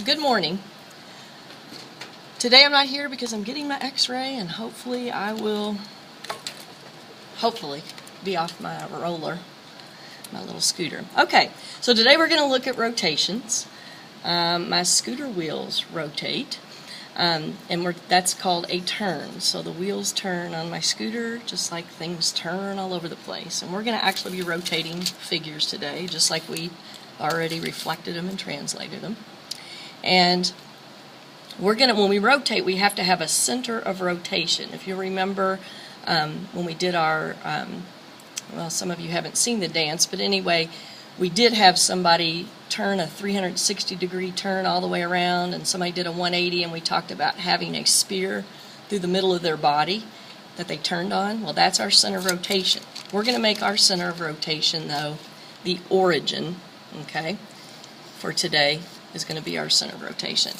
Good morning. Today I'm not here because I'm getting my x-ray and hopefully I will be off my roller, my little scooter. Okay, so today we're going to look at rotations. My scooter wheels rotate and that's called a turn. So the wheels turn on my scooter just like things turn all over the place. And we're going to actually be rotating figures today just like we already reflected them and translated them. And when we rotate, we have to have a center of rotation. If you remember when we did our, well, some of you haven't seen the dance, but anyway, we did have somebody turn a 360-degree turn all the way around, and somebody did a 180, and we talked about having a spear through the middle of their body that they turned on. Well, that's our center of rotation. We're going to make our center of rotation, though, the origin, okay, for today is going to be our center of rotation.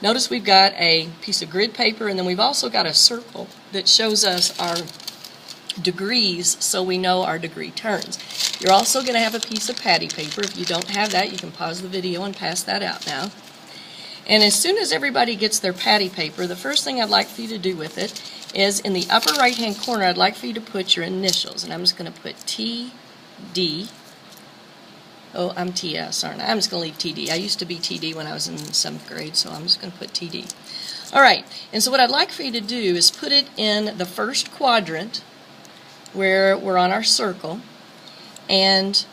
Notice we've got a piece of grid paper, and then we've also got a circle that shows us our degrees so we know our degree turns. You're also going to have a piece of patty paper. If you don't have that, you can pause the video and pass that out now. And as soon as everybody gets their patty paper, the first thing I'd like for you to do with it is in the upper right-hand corner, I'd like for you to put your initials. And I'm just going to put TD. Oh, I'm TS, aren't I? I'm just going to leave TD. I used to be TD when I was in 7th grade, so I'm just going to put TD. All right, and so what I'd like for you to do is put it in the first quadrant where we're on our circle. And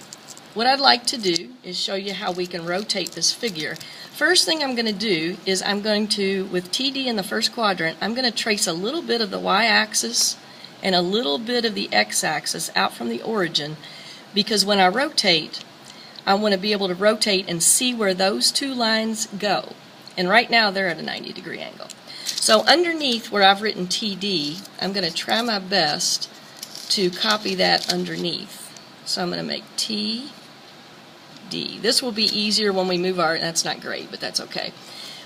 what I'd like to do is show you how we can rotate this figure. First thing I'm going to do is I'm going to, with TD in the first quadrant, I'm going to trace a little bit of the y-axis and a little bit of the x-axis out from the origin, because when I rotate, I want to be able to rotate and see where those two lines go. And right now they're at a 90-degree angle. So underneath where I've written TD, I'm going to try my best to copy that underneath. So I'm going to make TD. This will be easier when we move our, that's not great, but that's okay,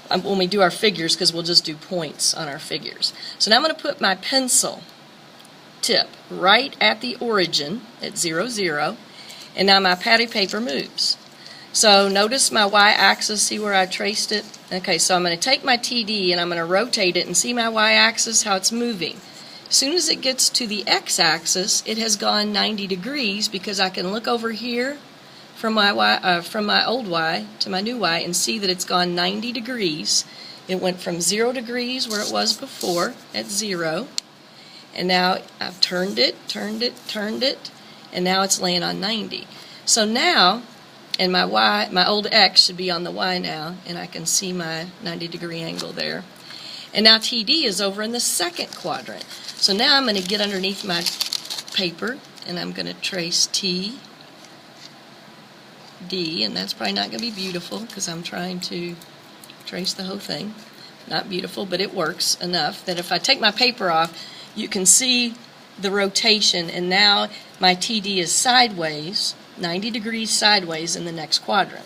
when we do our figures, because we'll just do points on our figures. So now I'm going to put my pencil tip right at the origin at 0, 0. And now my patty paper moves. So notice my y-axis, see where I traced it? Okay, so I'm going to take my TD and I'm going to rotate it and see my y-axis, how it's moving. As soon as it gets to the x-axis, it has gone 90 degrees because I can look over here from my old y to my new y and see that it's gone 90 degrees. It went from 0 degrees where it was before at 0. And now I've turned it, and now it's laying on 90. So now, and my old x should be on the y now, and I can see my 90-degree angle there. And now TD is over in the second quadrant. So now I'm going to get underneath my paper, and I'm going to trace TD, and that's probably not going to be beautiful because I'm trying to trace the whole thing. Not beautiful, but it works enough that if I take my paper off, you can see the rotation, and now my TD is sideways, 90 degrees sideways in the next quadrant.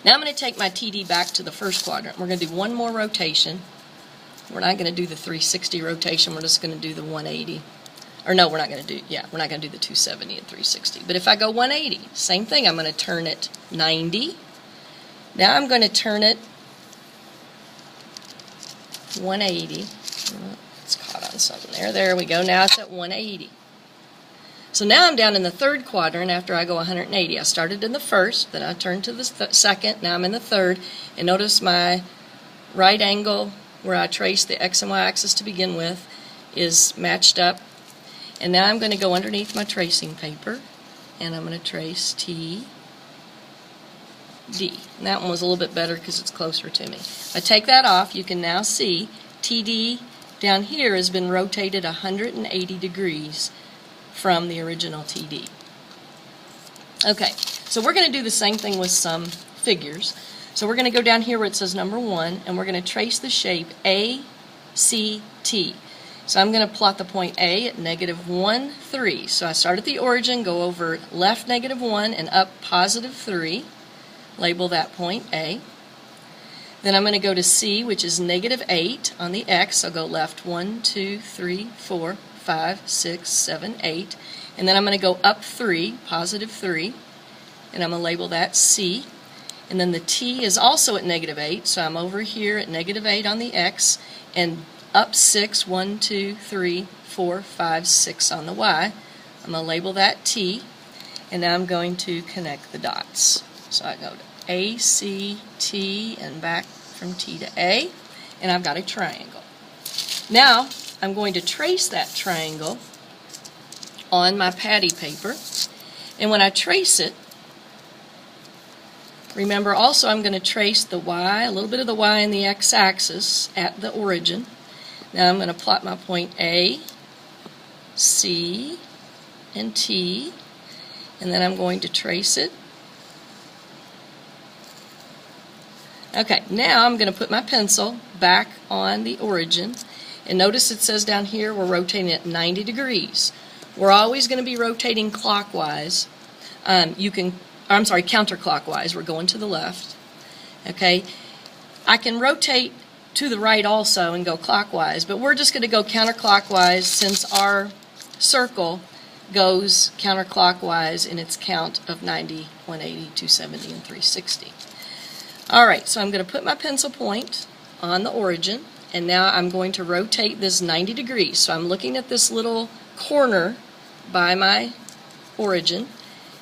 Now I'm going to take my TD back to the first quadrant. We're going to do one more rotation. We're not going to do the 360 rotation, we're just going to do the 180. Or no, we're not going to do, we're not going to do the 270 and 360. But if I go 180, same thing, I'm going to turn it 90. Now I'm going to turn it 180. It's caught on something there. There we go. Now it's at 180. So now I'm down in the third quadrant after I go 180. I started in the first, then I turned to the second, now I'm in the third, and notice my right angle where I traced the x and y axis to begin with is matched up. And now I'm going to go underneath my tracing paper, and I'm going to trace TD. And that one was a little bit better because it's closer to me. If I take that off, you can now see TD down here has been rotated 180 degrees from the original TD. Okay, so we're going to do the same thing with some figures. So we're going to go down here where it says number 1, and we're going to trace the shape ACT. So I'm going to plot the point A at -1, 3. So I start at the origin, go over left -1 and up +3. Label that point A. Then I'm going to go to C, which is -8 on the X. I'll go left 1, 2, 3, 4, 5, 6, 7, 8. And then I'm going to go up 3, +3. And I'm going to label that C. And then the t is also at -8, so I'm over here at -8 on the x, and up 6, 1, 2, 3, 4, 5, 6 on the y. I'm going to label that t, and now I'm going to connect the dots. So I go to A, C, T, and back from T to A, and I've got a triangle. Now I'm going to trace that triangle on my patty paper, and when I trace it, remember also I'm going to trace the y, a little bit of the y in the x-axis at the origin. Now I'm going to plot my point A, C, and T, and then I'm going to trace it. Okay, now I'm going to put my pencil back on the origin, and notice it says down here we're rotating at 90 degrees. We're always going to be rotating clockwise. Counterclockwise. We're going to the left. Okay, I can rotate to the right also and go clockwise, but we're just going to go counterclockwise since our circle goes counterclockwise in its count of 90, 180, 270, and 360. Alright, so I'm going to put my pencil point on the origin, and now I'm going to rotate this 90 degrees. So I'm looking at this little corner by my origin,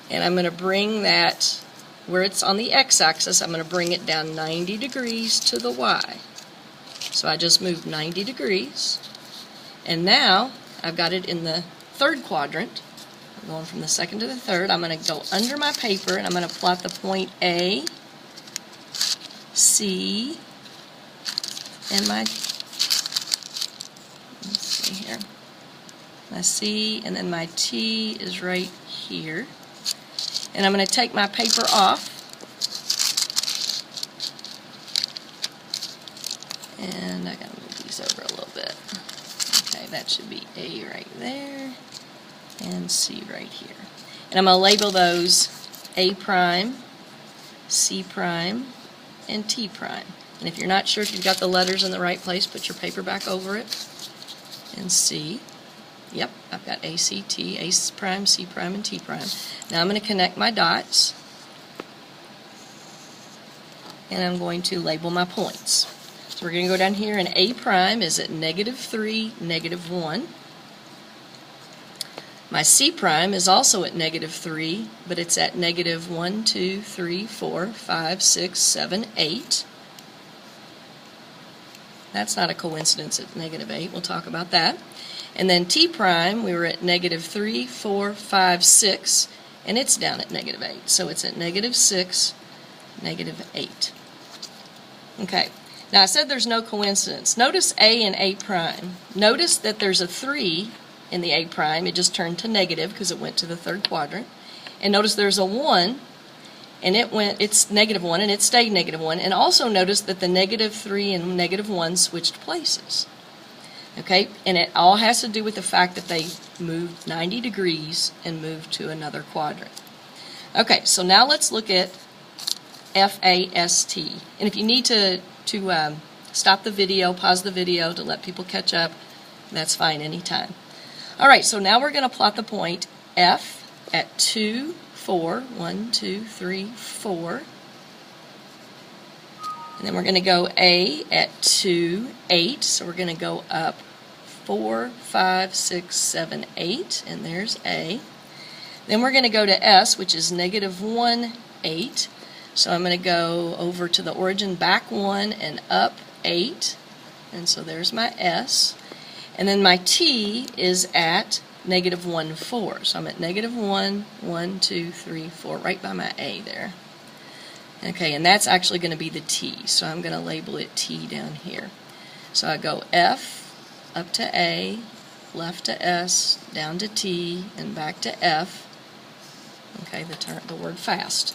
and I'm going to bring that, where it's on the x-axis, I'm going to bring it down 90 degrees to the y. So I just moved 90 degrees, and now I've got it in the third quadrant. I'm going from the second to the third. I'm going to go under my paper, and I'm going to plot the point A, C, and my, let's see here, my C, and then my T is right here. And I'm going to take my paper off, and I got to move these over a little bit. Okay, that should be A right there, and C right here. And I'm going to label those A prime, C prime, and T prime. And if you're not sure if you've got the letters in the right place, put your paper back over it and C. Yep, I've got A, C, T, A prime, C prime, and T prime. Now I'm going to connect my dots, and I'm going to label my points. So we're going to go down here, and A prime is at -3, -1. My C prime is also at -3, but it's at -1, 2, 3, 4, 5, 6, 7, 8. That's not a coincidence at -8. We'll talk about that. And then T prime, we were at -3, 4, 5, 6, and it's down at -8. So it's at -6, -8. Okay. Now I said there's no coincidence. Notice A and A prime. Notice that there's a 3 in the A prime. It just turned to negative because it went to the third quadrant. And notice there's a 1, and it's -1, and it stayed -1. And also notice that the -3 and -1 switched places. Okay, and it all has to do with the fact that they moved 90 degrees and moved to another quadrant. Okay, so now let's look at FAST. And if you need to stop the video, pause the video to let people catch up, that's fine anytime. Alright, so now we're going to plot the point F at 2, 4, 1, 2, 3, 4. And then we're going to go A at 2, 8. So we're going to go up 4, 5, 6, 7, 8. And there's A. Then we're going to go to S, which is -1, 8. So I'm going to go over to the origin, back 1, and up 8. And so there's my S. And then my T is at -1, 4. So I'm at -1, 1, 2, 3, 4, right by my A there. Okay, and that's actually going to be the T. So I'm going to label it T down here. So I go F, up to A, left to S, down to T, and back to F. Okay, the word fast.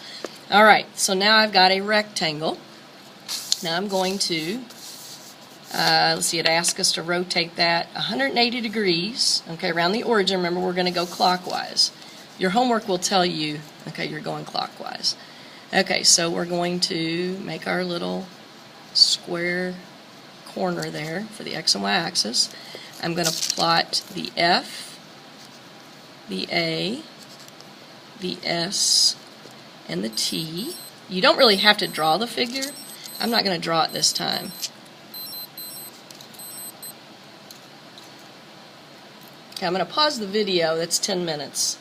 Alright, so now I've got a rectangle. Now I'm going to, let's see, it asks us to rotate that 180 degrees, okay, around the origin. Remember, we're going to go clockwise. Your homework will tell you, okay, you're going clockwise. Okay, so we're going to make our little square corner there for the X and Y axis. I'm going to plot the F, the A, the S, and the T. You don't really have to draw the figure. I'm not going to draw it this time. Okay, I'm going to pause the video. That's 10 minutes.